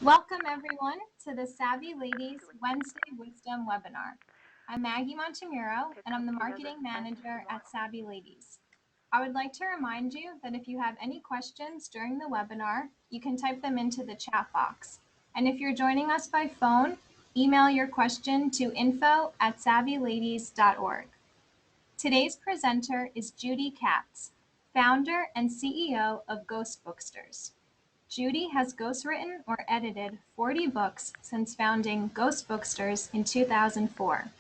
Welcome, everyone, to the Savvy Ladies Wednesday Wisdom webinar. I'm Maggie Montemuro, and I'm the Marketing Manager at Savvy Ladies. I would like to remind you that if you have any questions during the webinar, you can type them into the chat box. And if you're joining us by phone, email your question to info@savvyladies.org. Today's presenter is Judy Katz, founder and CEO of Ghost Booksters. Judy has ghostwritten or edited 40 books since founding Ghost Booksters in 2004.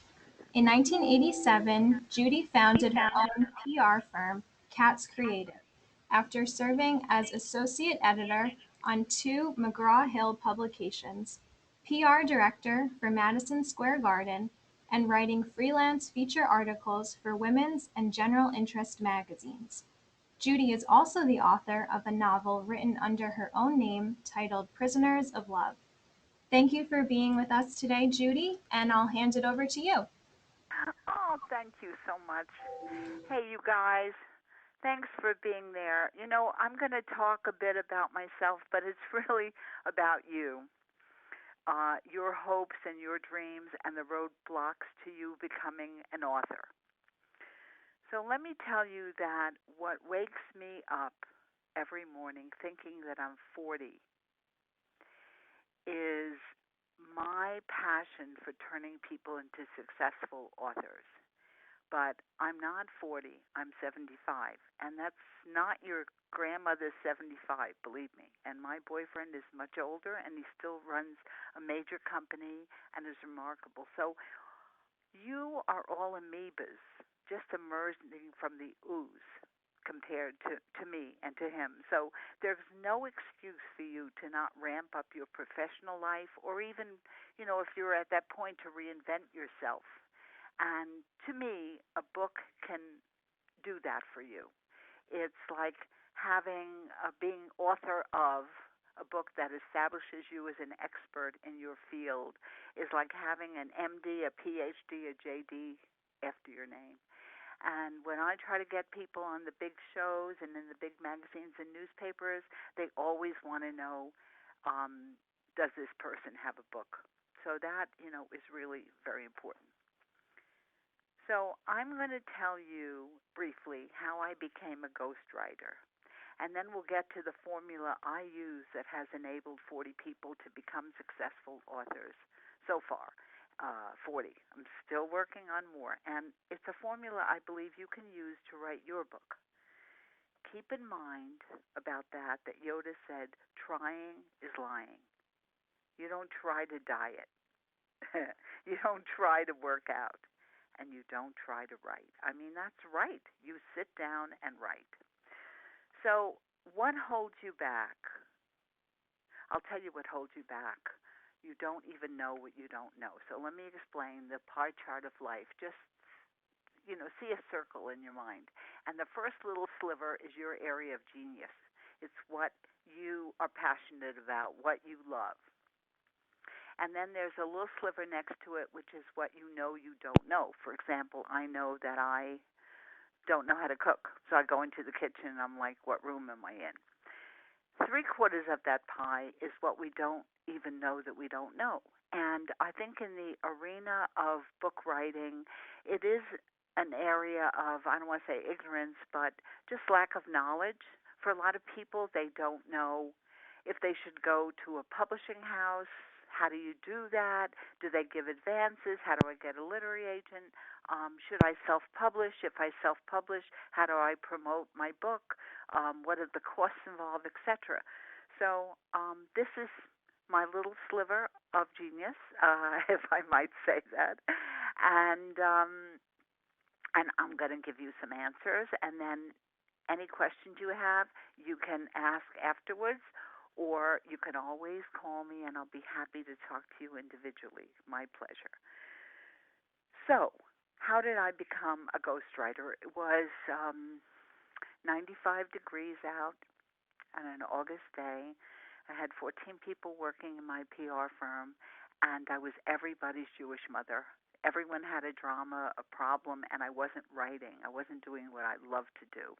In 1987, Judy founded her own PR firm, Katz Creative, after serving as associate editor on two McGraw-Hill publications, PR director for Madison Square Garden, and writing freelance feature articles for women's and general interest magazines. Judy is also the author of a novel written under her own name titled Prisoners of Love. Thank you for being with us today, Judy, and I'll hand it over to you. Oh, thank you so much. Hey, you guys, thanks for being there. I'm going to talk a bit about myself, but it's really about you, your hopes and your dreams and the roadblocks to you becoming an author. So let me tell you that what wakes me up every morning thinking that I'm 40 is my passion for turning people into successful authors. But I'm not 40, I'm 75. And that's not your grandmother's 75, believe me. And my boyfriend is much older, and he still runs a major company and is remarkable. So you are all amoebas, just emerging from the ooze compared to me and to him. So there's no excuse for you to not ramp up your professional life or even, if you're at that point, to reinvent yourself. And to me, a book can do that for you. It's like being author of a book that establishes you as an expert in your field is like having an MD, a PhD, a JD after your name. And when I try to get people on the big shows and in the big magazines and newspapers, they always want to know, does this person have a book? So that, is really very important. So I'm going to tell you briefly how I became a ghostwriter. And then we'll get to the formula I use that has enabled 40 people to become successful authors so far. 40. I'm still working on more. And it's a formula I believe you can use to write your book. Keep in mind about that Yoda said, trying is lying. You don't try to diet. You don't try to work out. And you don't try to write. I mean, that's right. You sit down and write. So what holds you back? I'll tell you what holds you back. You don't even know what you don't know. So let me explain the pie chart of life. Just, see a circle in your mind. And the first little sliver is your area of genius. It's what you are passionate about, what you love. And then there's a little sliver next to it, which is what you don't know. For example, I know that I don't know how to cook. So I go into the kitchen and I'm like, what room am I in? 3/4 of that pie is what we don't even know that we don't know. And I think in the arena of book writing, it is an area of, I don't want to say ignorance, but just lack of knowledge. For a lot of people, they don't know if they should go to a publishing house. How do you do that? Do they give advances? How do I get a literary agent? Should I self-publish? If I self-publish, how do I promote my book? What are the costs involved, etc.? So this is my little sliver of genius, if I might say that. And I'm going to give you some answers. And then any questions you have, you can ask afterwards. Or you can always call me, and I'll be happy to talk to you individually. My pleasure. So, how did I become a ghostwriter? It was 95 degrees out on an August day. I had 14 people working in my PR firm, and I was everybody's Jewish mother. Everyone had a drama, a problem, and I wasn't writing. I wasn't doing what I love to do.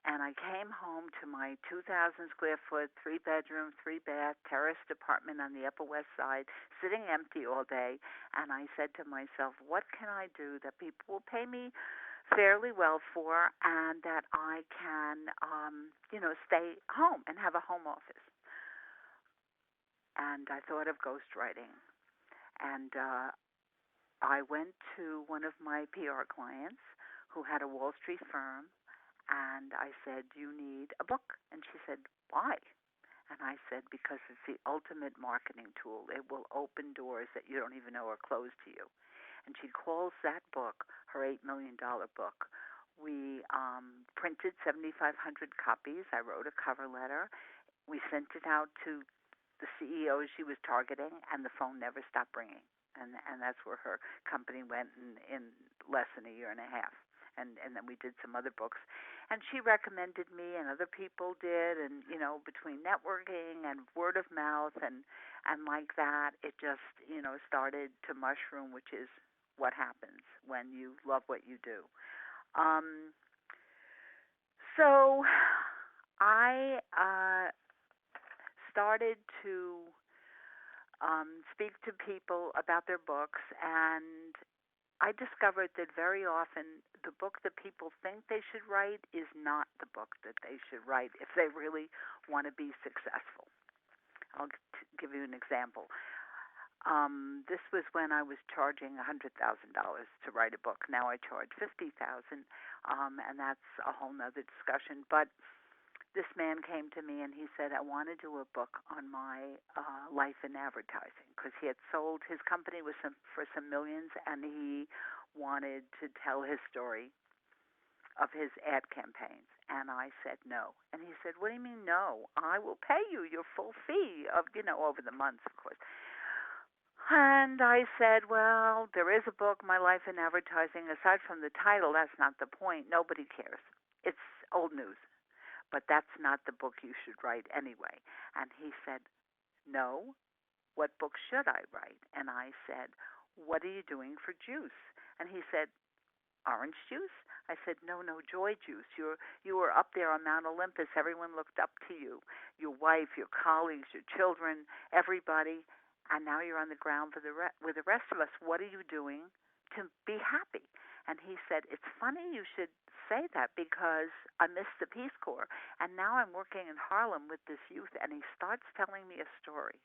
And I came home to my 2,000 square foot, 3 bedroom, 3 bath, terraced apartment on the Upper West Side, sitting empty all day. And I said to myself, what can I do that people will pay me fairly well for, and that I can, stay home and have a home office? And I thought of ghostwriting. And I went to one of my PR clients who had a Wall Street firm, and I said, "You need a book." And she said, "Why?" And I said, "Because it's the ultimate marketing tool. It will open doors that you don't even know are closed to you." And she calls that book her $8 million book. We printed 7,500 copies. I wrote a cover letter. We sent it out to the CEOs she was targeting, and the phone never stopped ringing. And that's where her company went in less than a year and a half. And then we did some other books, and she recommended me, and other people did, and between networking and word of mouth and like that, it just started to mushroom, which is what happens when you love what you do. So I started to speak to people about their books, and I discovered that very often the book that people think they should write is not the book that they should write if they really want to be successful. I'll give you an example. This was when I was charging $100,000 to write a book. Now I charge $50,000, and that's a whole nother discussion. But this man came to me and he said, "I want to do a book on my life in advertising," because he had sold his company for some millions, and he wanted to tell his story of his ad campaigns. And I said no. And he said, "What do you mean no? I will pay you your full fee of over the months, of course." And I said, "Well, there is a book, My Life in Advertising. Aside from the title, that's not the point. Nobody cares. It's old news. But that's not the book you should write anyway." And he said, "No, what book should I write?" And I said, "What are you doing for juice?" And he said, "Orange juice?" I said, "No, joy juice. You were up there on Mount Olympus. Everyone looked up to you, your wife, your colleagues, your children, everybody. And now you're on the ground with the rest of us. What are you doing to be happy?" And he said, "It's funny you should say that, because I missed the Peace Corps, and now I'm working in Harlem with this youth." And he starts telling me a story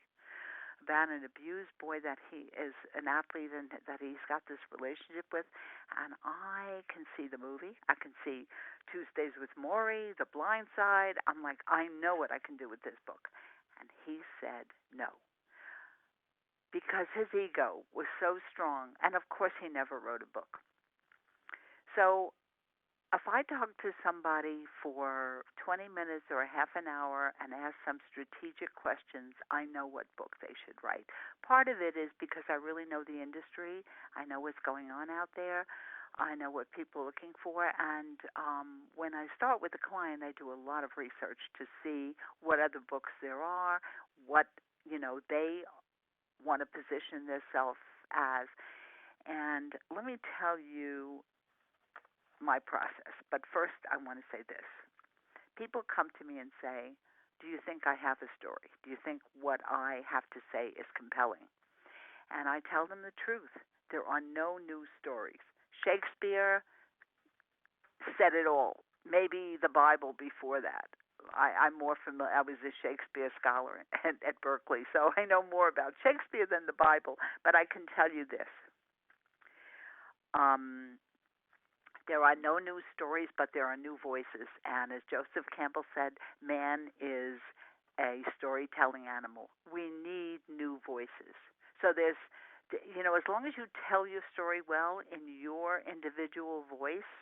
about an abused boy that he is an athlete and that he's got this relationship with. And I can see the movie. I can see Tuesdays with Morrie, The Blind Side. I'm like, I know what I can do with this book. And he said no, because his ego was so strong. And of course, he never wrote a book. So if I talk to somebody for 20 minutes or a half an hour and ask some strategic questions, I know what book they should write. Part of it is because I really know the industry. I know what's going on out there. I know what people are looking for. And when I start with a client, I do a lot of research to see what other books there are, what they want to position themselves as. And let me tell you my process. But first, I want to say this. People come to me and say, "Do you think I have a story? Do you think what I have to say is compelling?" And I tell them the truth. There are no new stories. Shakespeare said it all. Maybe the Bible before that. I'm more familiar. I was a Shakespeare scholar at Berkeley, so I know more about Shakespeare than the Bible. But I can tell you this. There are no new stories, but there are new voices. And as Joseph Campbell said, man is a storytelling animal. We need new voices. So there's, as long as you tell your story well in your individual voice,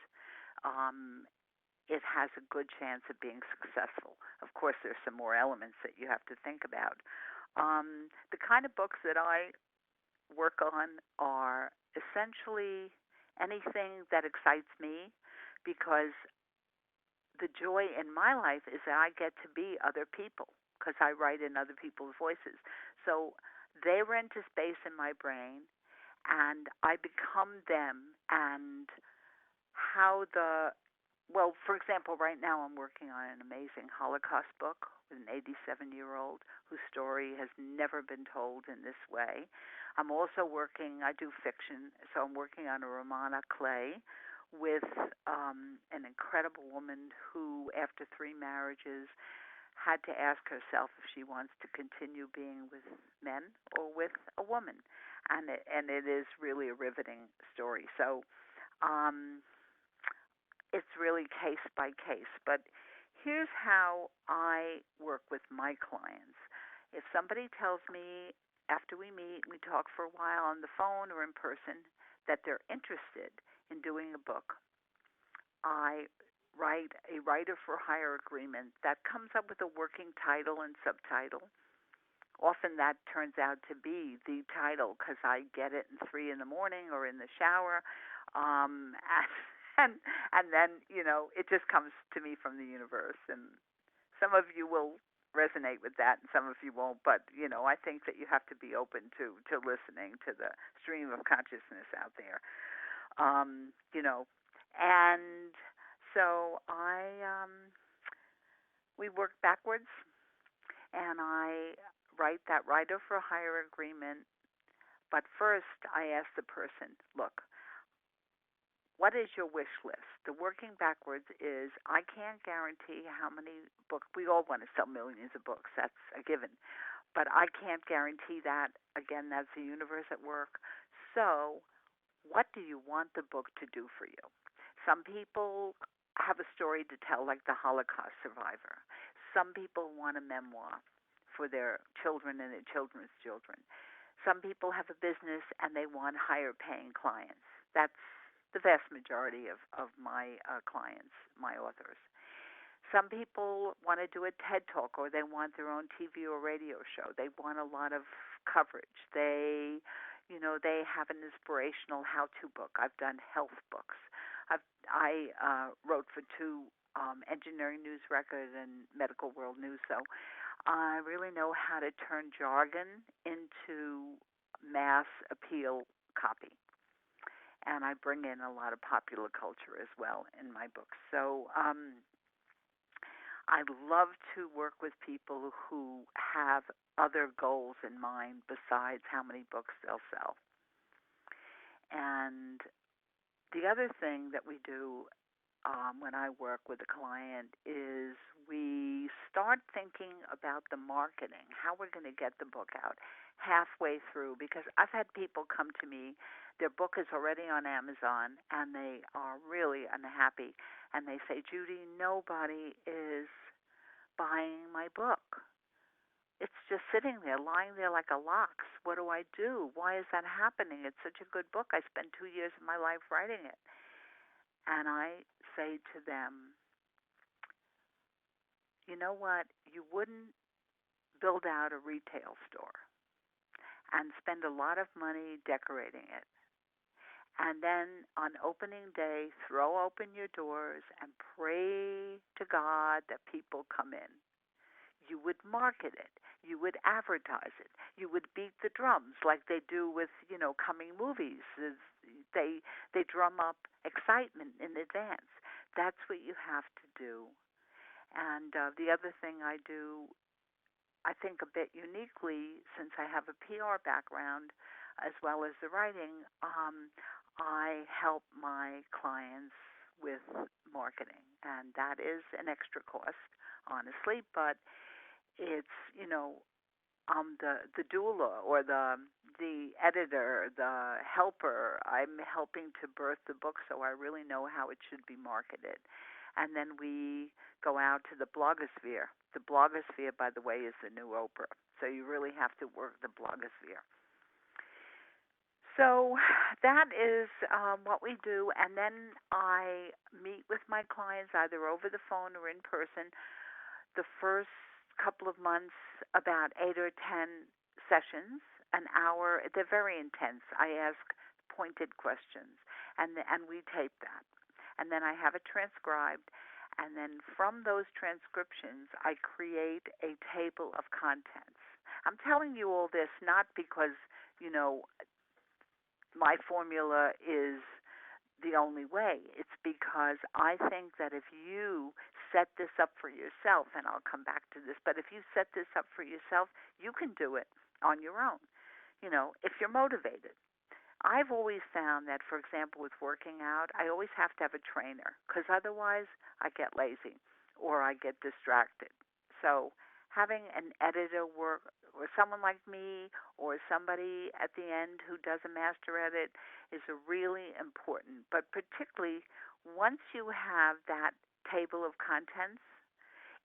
it has a good chance of being successful. Of course, there's some more elements that you have to think about. The kind of books that I work on are essentially anything that excites me, because the joy in my life is that I get to be other people, because I write in other people's voices. So they rent a space in my brain, and I become them, and how the well, for example, right now I'm working on an amazing Holocaust book with an 87-year-old whose story has never been told in this way. I'm also working, I do fiction, so I'm working on a Romana Clay with an incredible woman who, after 3 marriages, had to ask herself if she wants to continue being with men or with a woman. And it is really a riveting story. So um, it's really case by case. But here's how I work with my clients. If somebody tells me after we meet, we talk for a while on the phone or in person, that they're interested in doing a book, I write a writer for hire agreement that comes up with a working title and subtitle. Often that turns out to be the title because I get it in 3 in the morning or in the shower, um, and and then it just comes to me from the universe. And some of you will resonate with that, and some of you won't. But I think that you have to be open to listening to the stream of consciousness out there. You know, and so we work backwards, and I write that writer for hire agreement. But first, I ask the person, look, what is your wish list? The working backwards is I can't guarantee how many books. We all want to sell millions of books. That's a given. But I can't guarantee that. Again, that's the universe at work. So what do you want the book to do for you? Some people have a story to tell, like the Holocaust survivor. Some people want a memoir for their children and their children's children. Some people have a business and they want higher paying clients. That's the vast majority of my clients, my authors. Some people want to do a TED Talk, or they want their own TV or radio show. They want a lot of coverage. They have an inspirational how-to book. I've done health books. I wrote for 2 engineering news records and medical world news, so I really know how to turn jargon into mass appeal copy. And I bring in a lot of popular culture as well in my books. So I love to work with people who have other goals in mind besides how many books they'll sell. And the other thing that we do when I work with a client is we start thinking about the marketing, how we're going to get the book out halfway through, because I've had people come to me, their book is already on Amazon, and they are really unhappy, and they say, Judy, nobody is buying my book. It's just sitting there, lying there like a lox. What do I do? Why is that happening? It's such a good book. I spent 2 years of my life writing it. And I say to them, you know what? You wouldn't build out a retail store and spend a lot of money decorating it, and then on opening day throw open your doors and pray to God that people come in. You would market it. You would advertise it. You would beat the drums like they do with, coming movies. They drum up excitement in advance. That's what you have to do. And the other thing I do, I think a bit uniquely, since I have a PR background as well as the writing, I help my clients with marketing. And that is an extra cost, honestly, but it's, I'm the doula or the editor, the helper. I'm helping to birth the book, so I really know how it should be marketed. And then we go out to the blogosphere. The blogosphere, by the way, is the new Oprah. So you really have to work the blogosphere. So that is what we do. And then I meet with my clients either over the phone or in person. The first couple of months, about 8 or 10 sessions, an hour. They're very intense. I ask pointed questions, and we tape that. And then I have it transcribed, and then from those transcriptions, I create a table of contents. I'm telling you all this not because, my formula is the only way. It's because I think that if you set this up for yourself, and I'll come back to this, but if you set this up for yourself, you can do it on your own, if you're motivated. I've always found that, for example, with working out, I always have to have a trainer because otherwise I get lazy or I get distracted. So having an editor work or someone like me or somebody at the end who does a master edit is really important. But particularly once you have that table of contents,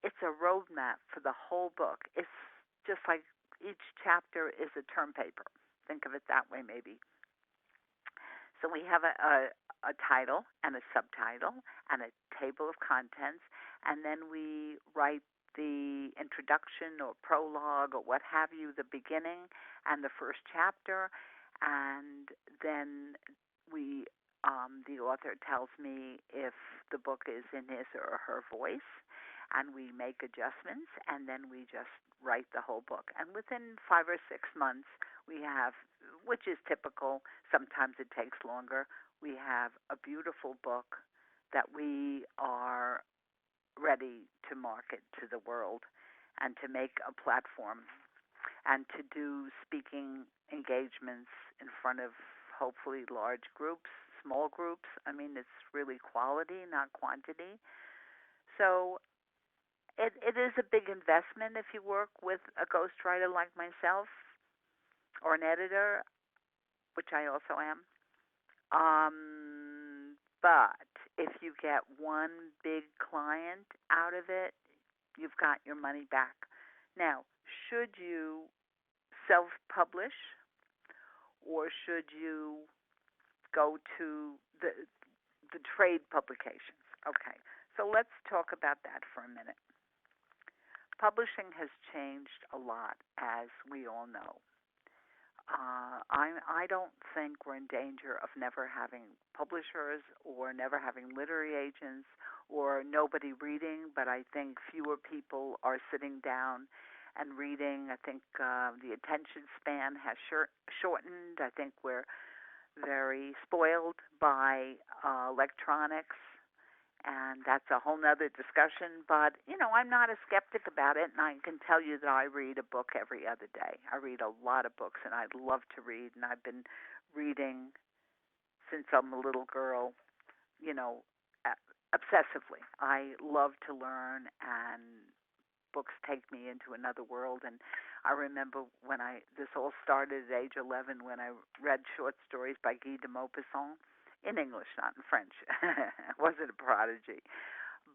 it's a roadmap for the whole book. It's just like each chapter is a term paper. Think of it that way, maybe. So we have a title and a subtitle and a table of contents, and then we write the introduction or prologue or what have you, the beginning and the first chapter, and then the author tells me if the book is in his or her voice, and we make adjustments, and then we just write the whole book. And within 5 or 6 months, we have, which is typical, sometimes it takes longer, we have a beautiful book that we are ready to market to the world and to make a platform and to do speaking engagements in front of hopefully large groups, small groups. I mean, it's really quality, not quantity. So it is a big investment if you work with a ghostwriter like myself or an editor, which I also am. But if you get one big client out of it, you've got your money back. Now, should you self-publish or should you go to the trade publications? Okay, so let's talk about that for a minute. Publishing has changed a lot, as we all know. I don't think we're in danger of never having publishers or never having literary agents or nobody reading, but I think fewer people are sitting down and reading. I think the attention span has shortened. I think we're very spoiled by electronics, and that's a whole nother discussion. But, I'm not a skeptic about it, and I can tell you that I read a book every other day. I read a lot of books, and I love to read, and I've been reading since I'm a little girl, you know, obsessively. I love to learn, and books take me into another world. And I remember when this all started at age 11 when I read short stories by Guy de Maupassant in English, not in French. I wasn't a prodigy.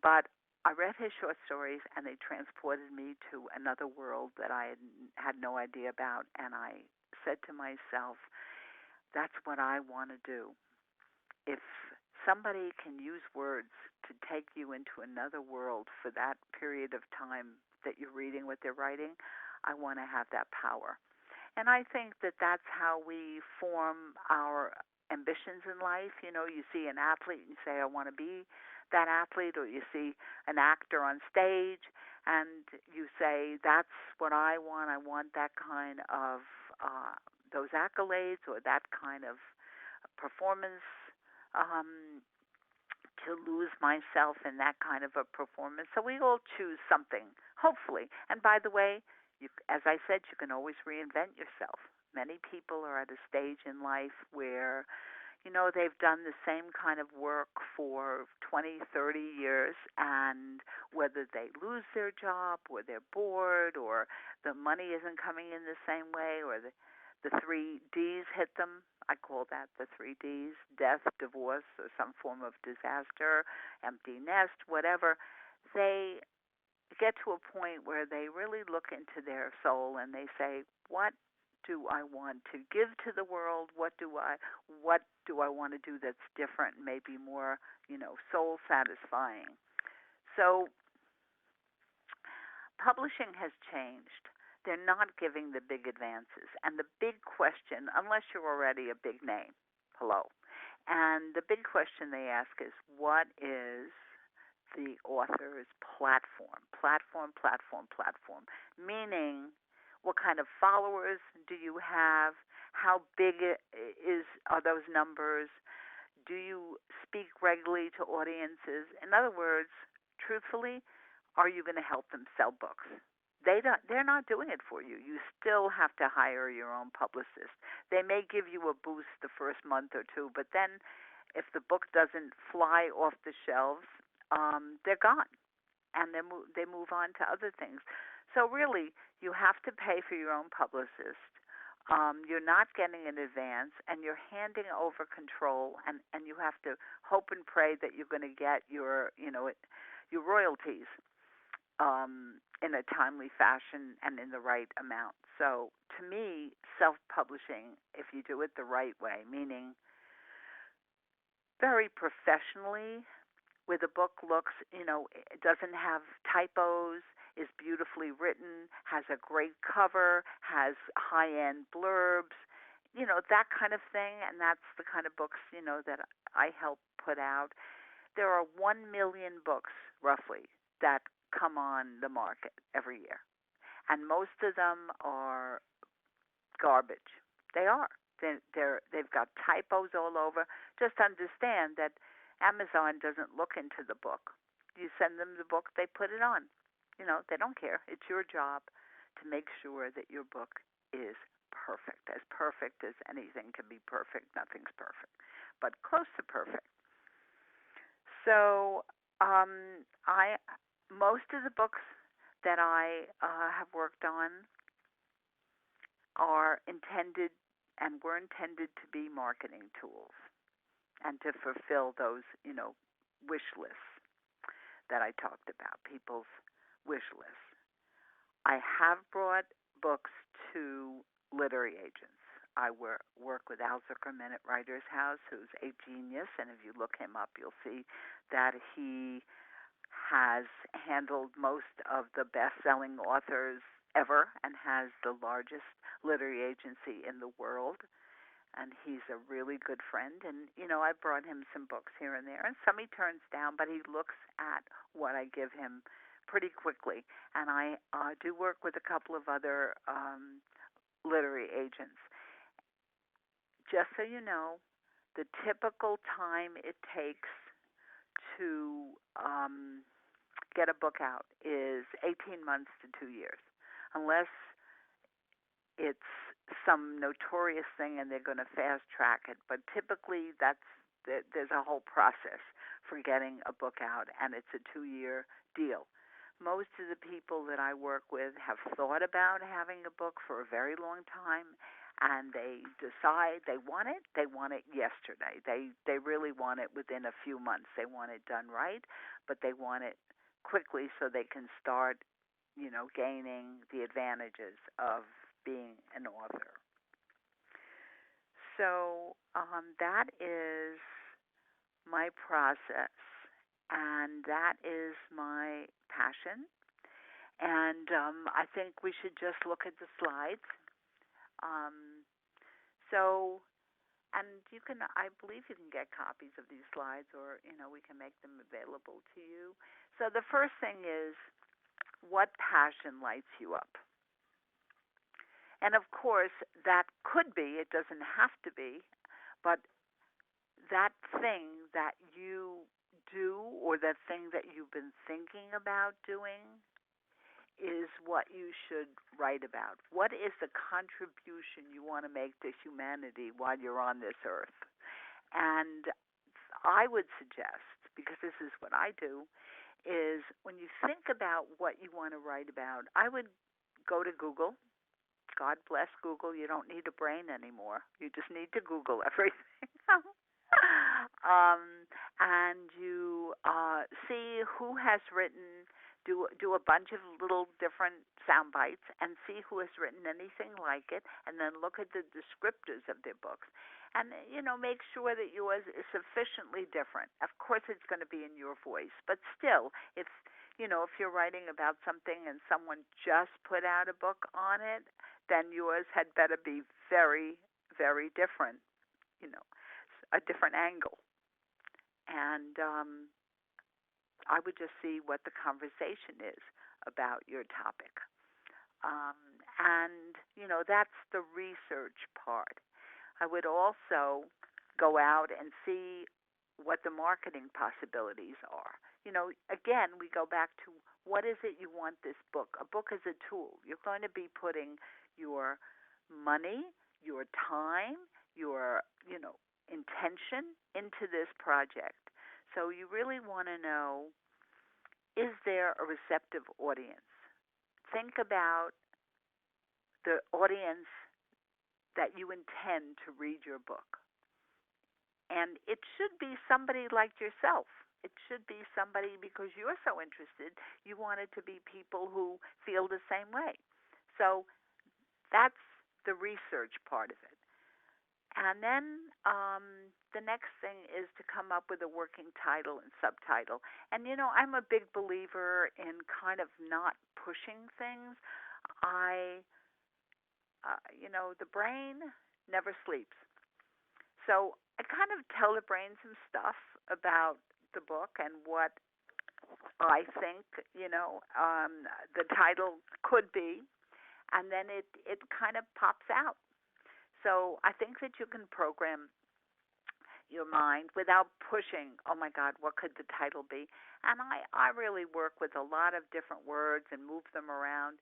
But I read his short stories, and they transported me to another world that I had no idea about. And I said to myself, that's what I want to do. If somebody can use words to take you into another world for that period of time that you're reading what they're writing, I want to have that power. And I think that that's how we form our ambitions in life. You see an athlete and you say, I want to be that athlete, or you see an actor on stage and you say, that's what I want. I want that kind of, those accolades or that kind of performance, to lose myself in that kind of a performance. So we all choose something, hopefully. And by the way, as I said, you can always reinvent yourself. Many people are at a stage in life where, they've done the same kind of work for 20, 30 years, and whether they lose their job or they're bored or the money isn't coming in the same way or the 3 Ds hit them. I call that the 3 Ds: death, divorce, or some form of disaster, empty nest, whatever. They get to a point where they really look into their soul and they say, what do I want to give to the world? What do I want to do that's different, maybe more, soul satisfying? So publishing has changed. They're not giving the big advances. And the big question, unless you're already a big name, hello. And the big question they ask is, what is the author's platform? Platform, meaning what kind of followers do you have? How big are those numbers? Do you speak regularly to audiences? In other words, truthfully, are you going to help them sell books? They're not doing it for you. You still have to hire your own publicist. They may give you a boost the first month or two, but then if the book doesn't fly off the shelves, they're gone, and they move on to other things. So really, you have to pay for your own publicist. You're not getting an advance, and you're handing over control, and you have to hope and pray that you're going to get your royalties in a timely fashion and in the right amount. So to me, self-publishing, if you do it the right way, meaning very professionally, where the book looks, it doesn't have typos, is beautifully written, has a great cover, has high-end blurbs, that kind of thing. And that's the kind of books, that I help put out. There are 1 million books, roughly, that come on the market every year. And most of them are garbage. They are. They've got typos all over. Just understand that Amazon doesn't look into the book. You send them the book, they put it on. They don't care. It's your job to make sure that your book is perfect as anything can be perfect. Nothing's perfect, but close to perfect. So most of the books that I have worked on are intended and were intended to be marketing tools and to fulfill those, wish lists that I talked about, people's wish lists. I have brought books to literary agents. I work with Al Zuckerman at Writers House, who's a genius, and if you look him up, you'll see that he has handled most of the best-selling authors ever and has the largest literary agency in the world. And he's a really good friend. And, I brought him some books here and there. And some he turns down, but he looks at what I give him pretty quickly. And I do work with a couple of other literary agents. Just so you know, the typical time it takes to get a book out is 18 months to 2 years, unless it's some notorious thing and they're going to fast track it. But typically there's a whole process for getting a book out, and it's a 2-year deal. Most of the people that I work with have thought about having a book for a very long time, and they decide they want it yesterday. They really want it within a few months. They want it done right, but they want it quickly so they can start, gaining the advantages of being an author. So that is my process, and that is my passion. And I think we should just look at the slides. And I believe you can get copies of these slides, or, we can make them available to you. So the first thing is, what passion lights you up? And of course, that could be, it doesn't have to be, but that thing that you do, or that thing that you've been thinking about doing, is what you should write about. What is the contribution you want to make to humanity while you're on this earth? And I would suggest, because this is what I do, is when you think about what you want to write about, I would go to Google. God bless Google. You don't need a brain anymore. You just need to Google everything. And you see who has written, do a bunch of little different sound bites and see who has written anything like it, and then look at the descriptors of their books. And, make sure that yours is sufficiently different. Of course, it's going to be in your voice, but still, if you're writing about something and someone just put out a book on it, then yours had better be very, very different, a different angle. And I would just see what the conversation is about your topic. And, that's the research part. I would also go out and see what the marketing possibilities are. Again, we go back to what is it you want this book? A book is a tool. You're going to be putting your money, your time, your, intention into this project. So you really want to know, is there a receptive audience? Think about the audience that you intend to read your book. And it should be somebody like yourself. It should be somebody, because you're so interested, you want it to be people who feel the same way. So that's the research part of it. And then the next thing is to come up with a working title and subtitle. And, I'm a big believer in kind of not pushing things. The brain never sleeps. So I kind of tell the brain some stuff about the book and what I think, the title could be, and then it kind of pops out. So I think that you can program your mind without pushing, oh my God, what could the title be? And I really work with a lot of different words and move them around.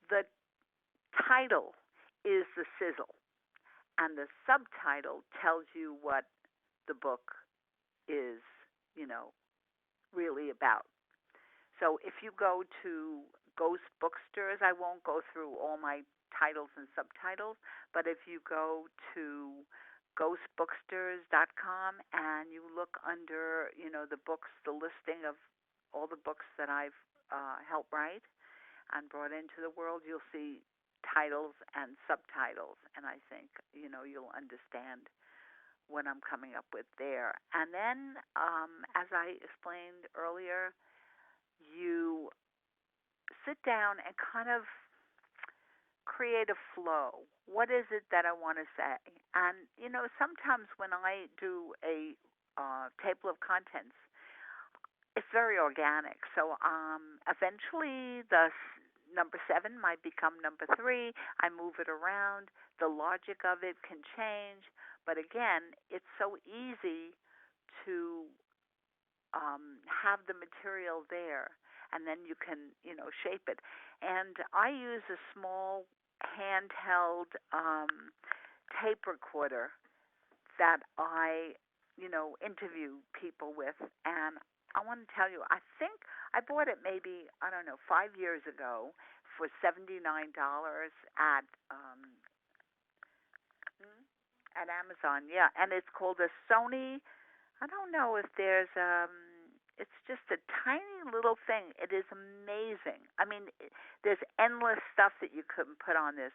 The title is the sizzle, and the subtitle tells you what the book is, really about. So if you go to Ghost Booksters, I won't go through all my titles and subtitles, but if you go to ghostbooksters.com and you look under, the books, the listing of all the books that I've helped write and brought into the world, you'll see titles and subtitles, and I think, you'll understand what I'm coming up with there. And then, as I explained earlier, you sit down and kind of create a flow. What is it that I want to say? And, sometimes when I do a table of contents, it's very organic. So eventually the number 7 might become number 3. I move it around. The logic of it can change. But again, it's so easy to have the material there, and then you can, shape it. And I use a small handheld tape recorder that I, interview people with. And I want to tell you, I think I bought it maybe, 5 years ago for $79 at Amazon. Yeah, and it's called a Sony. I don't know if there's it's just a tiny little thing. It is amazing. I mean, there's endless stuff that you can put on this.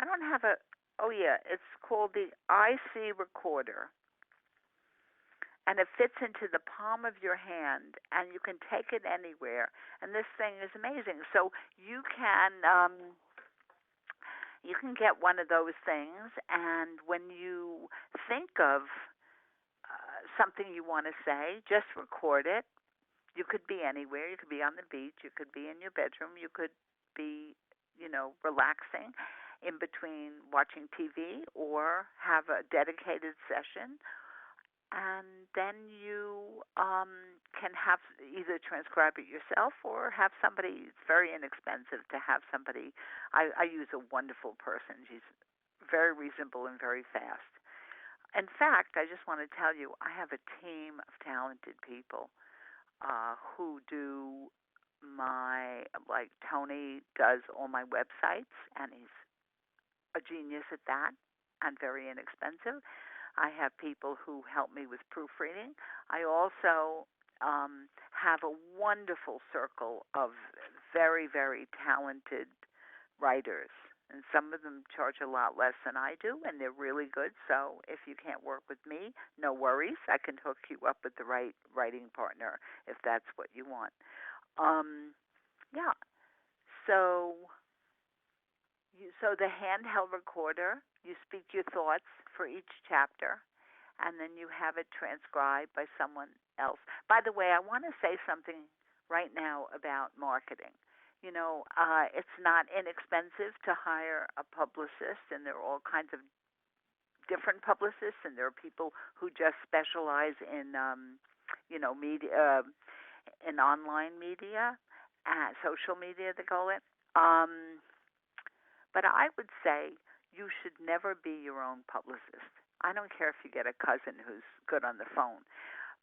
I don't have a, oh yeah, it's called the IC recorder. And it fits into the palm of your hand, and you can take it anywhere. And this thing is amazing. So you can get one of those things, and when you think of something you want to say, just record it. You could be anywhere. You could be on the beach. You could be in your bedroom. You could be, relaxing in between watching TV, or have a dedicated session. And then you can have either transcribe it yourself or have somebody. It's very inexpensive to have somebody. I use a wonderful person. She's very reasonable and very fast. In fact, I just want to tell you, I have a team of talented people who do like Tony does all my websites, and he's a genius at that and very inexpensive. I have people who help me with proofreading. I also have a wonderful circle of very, very talented writers. And some of them charge a lot less than I do, and they're really good. So if you can't work with me, no worries. I can hook you up with the right writing partner if that's what you want. Yeah. So the handheld recorder, you speak your thoughts for each chapter, and then you have it transcribed by someone else. By the way, I want to say something right now about marketing. It's not inexpensive to hire a publicist, and there are all kinds of different publicists, and there are people who just specialize in, media, in online media, social media, they call it. But I would say you should never be your own publicist. I don't care if you get a cousin who's good on the phone,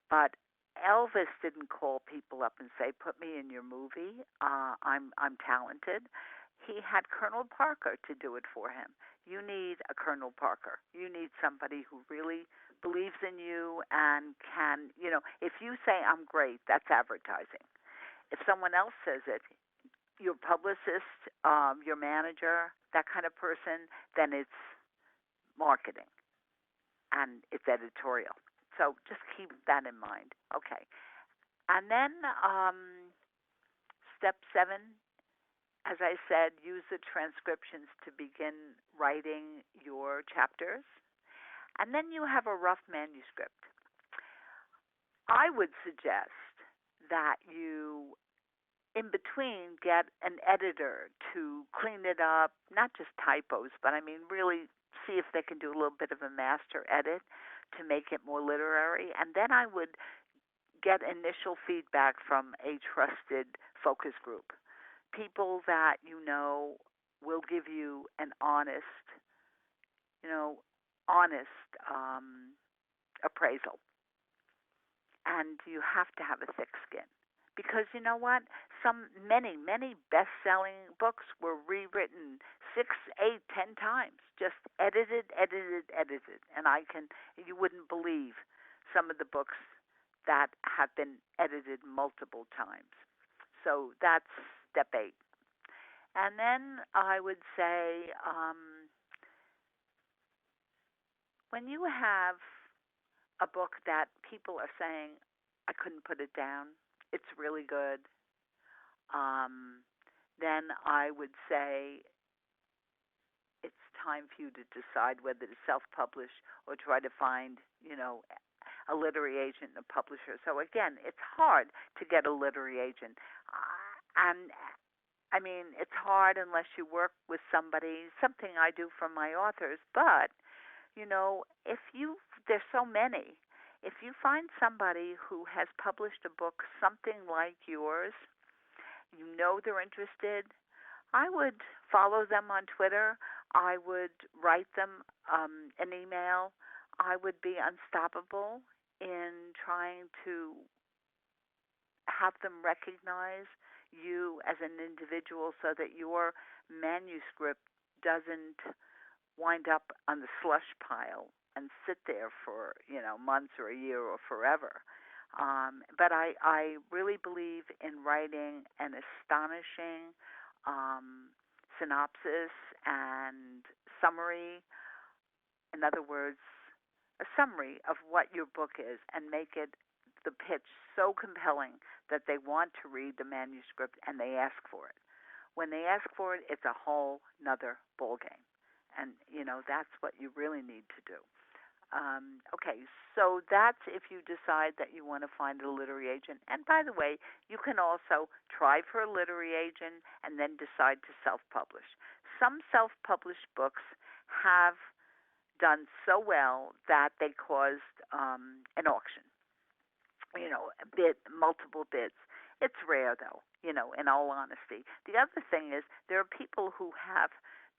but Elvis didn't call people up and say, "Put me in your movie. I'm talented." He had Colonel Parker to do it for him. You need a Colonel Parker. You need somebody who really believes in you and can, if you say I'm great, that's advertising. If someone else says it, your publicist, your manager, that kind of person, then it's marketing and it's editorial. So just keep that in mind. Okay. And then step 7, as I said, use the transcriptions to begin writing your chapters. And then you have a rough manuscript. I would suggest that you, in between, get an editor to clean it up, not just typos, but I mean really see if they can do a little bit of a master edit to make it more literary. And then I would get initial feedback from a trusted focus group, people that you know will give you an honest appraisal. And you have to have a thick skin. Because you know what? Many best-selling books were rewritten 6, 8, 10 times, just edited. And you wouldn't believe some of the books that have been edited multiple times. So that's step 8. And then I would say, when you have a book that people are saying, I couldn't put it down, it's really good, then I would say it's time for you to decide whether to self-publish or try to find, a literary agent and a publisher. So again, it's hard to get a literary agent. And I mean, it's hard unless you work with somebody, something I do for my authors, but there's so many. If you find somebody who has published a book something like yours, they're interested, I would follow them on Twitter. I would write them an email. I would be unstoppable in trying to have them recognize you as an individual so that your manuscript doesn't wind up on the slush pile and sit there for, months or a year or forever. But I really believe in writing an astonishing synopsis and summary. In other words, a summary of what your book is, and make it the pitch so compelling that they want to read the manuscript and they ask for it. When they ask for it, it's a whole nother ballgame. And, that's what you really need to do. Okay, so that's if you decide that you want to find a literary agent. And by the way, you can also try for a literary agent and then decide to self-publish. Some self-published books have done so well that they caused an auction, multiple bids. It's rare, though, in all honesty. The other thing is there are people who have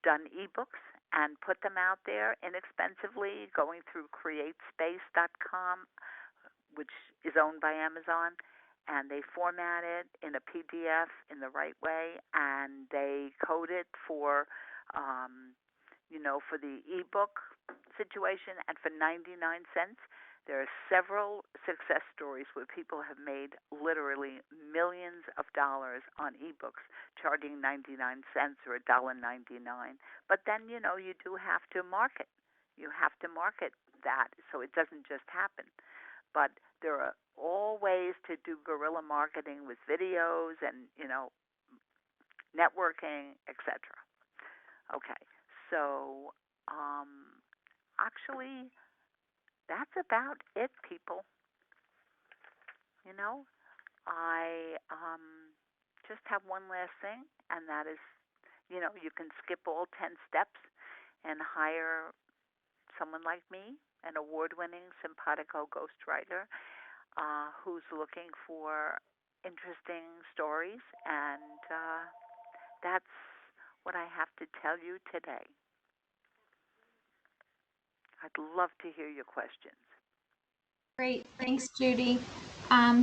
done ebooks and put them out there inexpensively, going through createspace.com, which is owned by Amazon, and they format it in a PDF in the right way, and they code it for, for the ebook situation, and for 99 cents. There are several success stories where people have made literally millions of dollars on ebooks, charging 99 cents or $1.99. But then, you do have to market. You have to market that so it doesn't just happen. But there are all ways to do guerrilla marketing with videos and, networking, etc. Okay, so actually, that's about it, people. I just have one last thing, and that is, you can skip all 10 steps and hire someone like me, an award-winning Sympatico ghostwriter, who's looking for interesting stories, and that's what I have to tell you today. I'd love to hear your questions. Great. Thanks, Judy.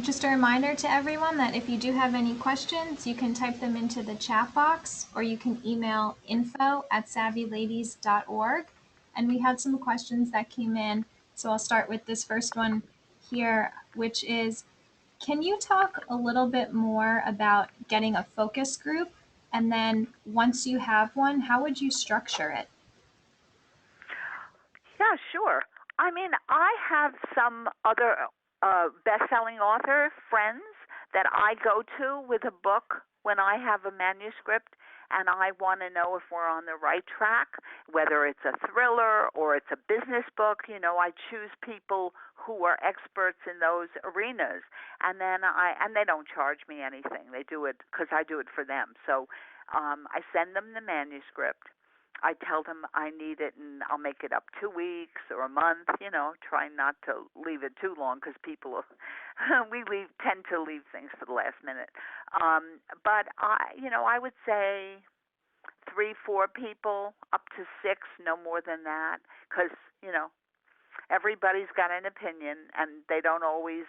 Just a reminder to everyone that if you do have any questions, you can type them into the chat box or you can email info@savvyladies.org. And we had some questions that came in. So I'll start with this first one here, which is, can you talk a little bit more about getting a focus group? And then once you have one, how would you structure it? Yeah, sure. I mean, I have some other best-selling author friends that I go to with a book when I have a manuscript and I want to know if we're on the right track, whether it's a thriller or it's a business book. You know, I choose people who are experts in those arenas, and then they don't charge me anything. They do it because I do it for them. So I send them the manuscript. I tell them I need it, and I'll make it up 2 weeks or a month. You know, try not to leave it too long because people tend to leave things for the last minute. But I would say 3, 4 people, up to 6, no more than that, because everybody's got an opinion, and they're not always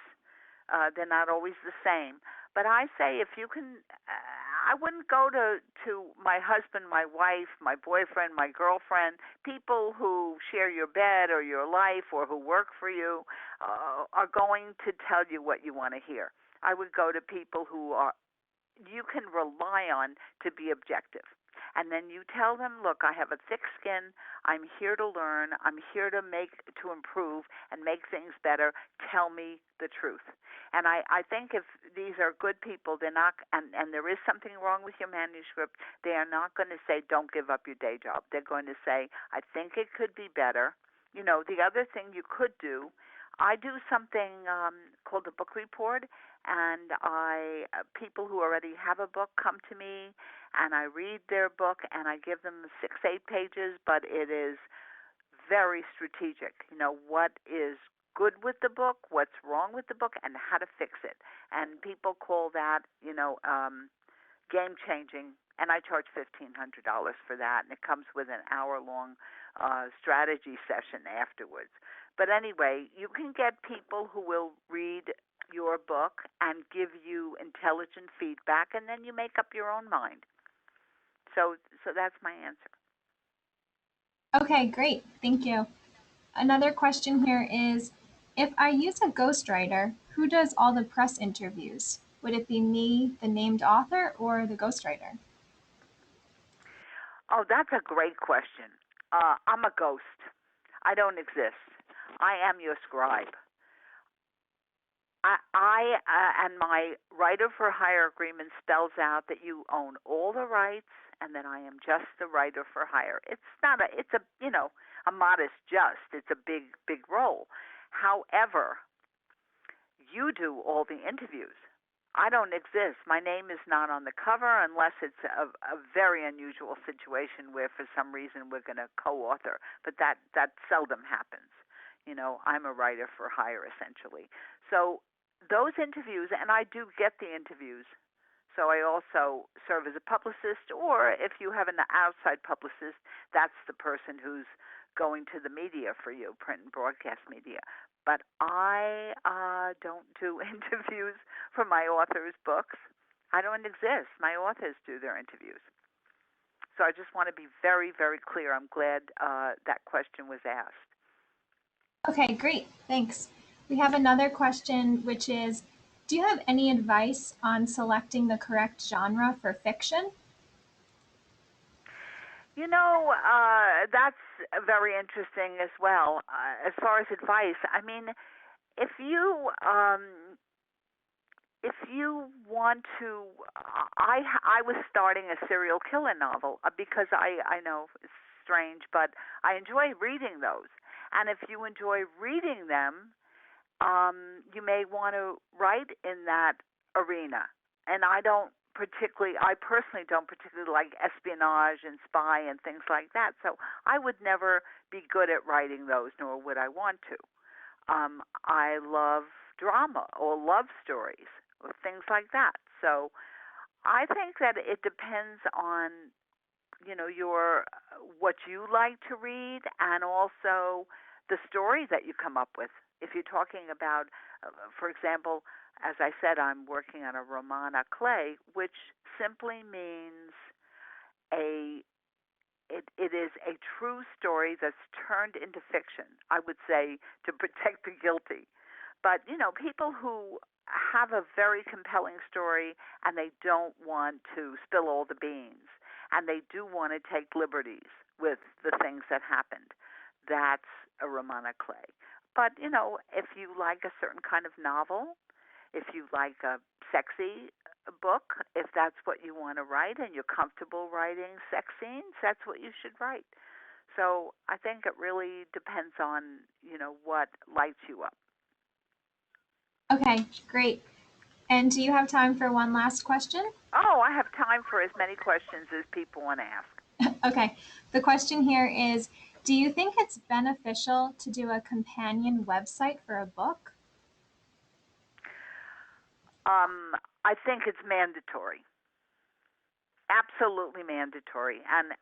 the same. But I say if you can, I wouldn't go to my husband, my wife, my boyfriend, my girlfriend, people who share your bed or your life or who work for you are going to tell you what you want to hear. I would go to people who you can rely on to be objective. And then you tell them, look, I have a thick skin. I'm here to learn. I'm here to improve and make things better. Tell me the truth. And I think if these are good people, they're not, and there is something wrong with your manuscript, they are not going to say, don't give up your day job. They're going to say, I think it could be better. The other thing you could do, I do something called a book report, and people who already have a book come to me, and I read their book, and I give them 6, 8 pages, but it is very strategic. What is good with the book, what's wrong with the book, and how to fix it. And people call that, game-changing, and I charge $1,500 for that, and it comes with an hour-long strategy session afterwards. But anyway, you can get people who will read your book and give you intelligent feedback, and then you make up your own mind. So that's my answer. Okay, great. Thank you. Another question here is, if I use a ghostwriter, who does all the press interviews? Would it be me, the named author, or the ghostwriter? Oh, that's a great question. I'm a ghost. I don't exist. I am your scribe. I and my writer for hire agreement spells out that you own all the rights, and that I am just the writer for hire. It's a modest just. It's a big role. However, you do all the interviews. I don't exist. My name is not on the cover unless it's a very unusual situation where for some reason we're going to co-author, but that seldom happens. I'm a writer for hire essentially. So those interviews, and I do get the interviews, so I also serve as a publicist, or if you have an outside publicist, that's the person who's going to the media for you, print and broadcast media. But I don't do interviews for my authors' books. I don't exist. My authors do their interviews. So I just want to be very, very clear. I'm glad that question was asked. Okay, great. Thanks. We have another question, which is, do you have any advice on selecting the correct genre for fiction? That's very interesting as well. As far as advice, I mean, if you want to, I was starting a serial killer novel because I know it's strange, but I enjoy reading those. And if you enjoy reading them, you may want to write in that arena. And I don't I personally don't particularly like espionage and spy and things like that. So I would never be good at writing those, nor would I want to. I love drama or love stories or things like that. So I think that it depends on your what you like to read, and also the story that you come up with. If you're talking about, for example, as I said, I'm working on a roman à clé, which simply means a it is a true story that's turned into fiction. I would say to protect the guilty. But people who have a very compelling story and they don't want to spill all the beans, and they do want to take liberties with the things that happened, that's a roman à clé. But if you like a certain kind of novel, if you like a sexy book, if that's what you want to write and you're comfortable writing sex scenes, that's what you should write. So I think it really depends on what lights you up. Okay, great. And do you have time for one last question? Oh, I have time for as many questions as people want to ask. Okay. The question here is, do you think it's beneficial to do a companion website for a book? I think it's mandatory. Absolutely mandatory. And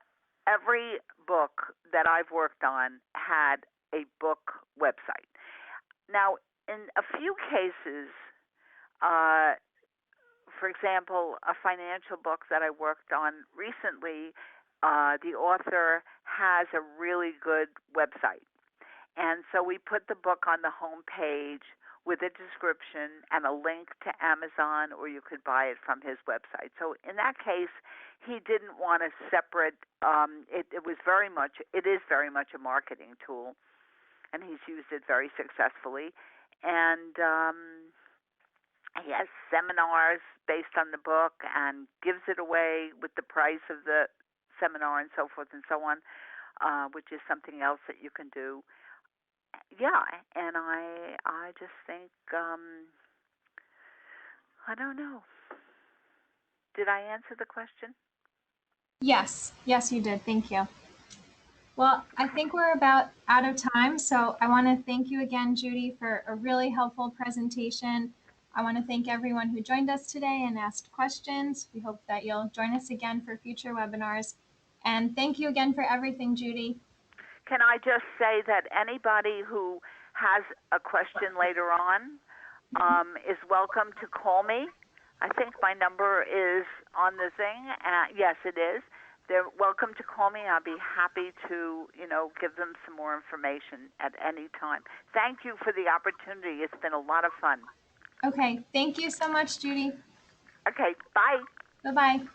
every book that I've worked on had a book website. Now, in a few cases, for example, a financial book that I worked on recently, the author has a really good website. And so we put the book on the home page with a description and a link to Amazon, or you could buy it from his website. So in that case, he didn't want a separate, it is very much a marketing tool, and he's used it very successfully. And he has seminars based on the book and gives it away with the price of the seminar and so forth and so on, which is something else that you can do. Yeah, and I just think, I don't know. Did I answer the question? Yes, you did. Thank you. Well, I think we're about out of time, so I want to thank you again, Judy, for a really helpful presentation. I want to thank everyone who joined us today and asked questions. We hope that you'll join us again for future webinars. And thank you again for everything, Judy. Can I just say that anybody who has a question later on is welcome to call me. I think my number is on the thing. Yes, it is. They're welcome to call me. I'll be happy to, give them some more information at any time. Thank you for the opportunity. It's been a lot of fun. Okay, thank you so much, Judy. Okay, bye. Bye-bye.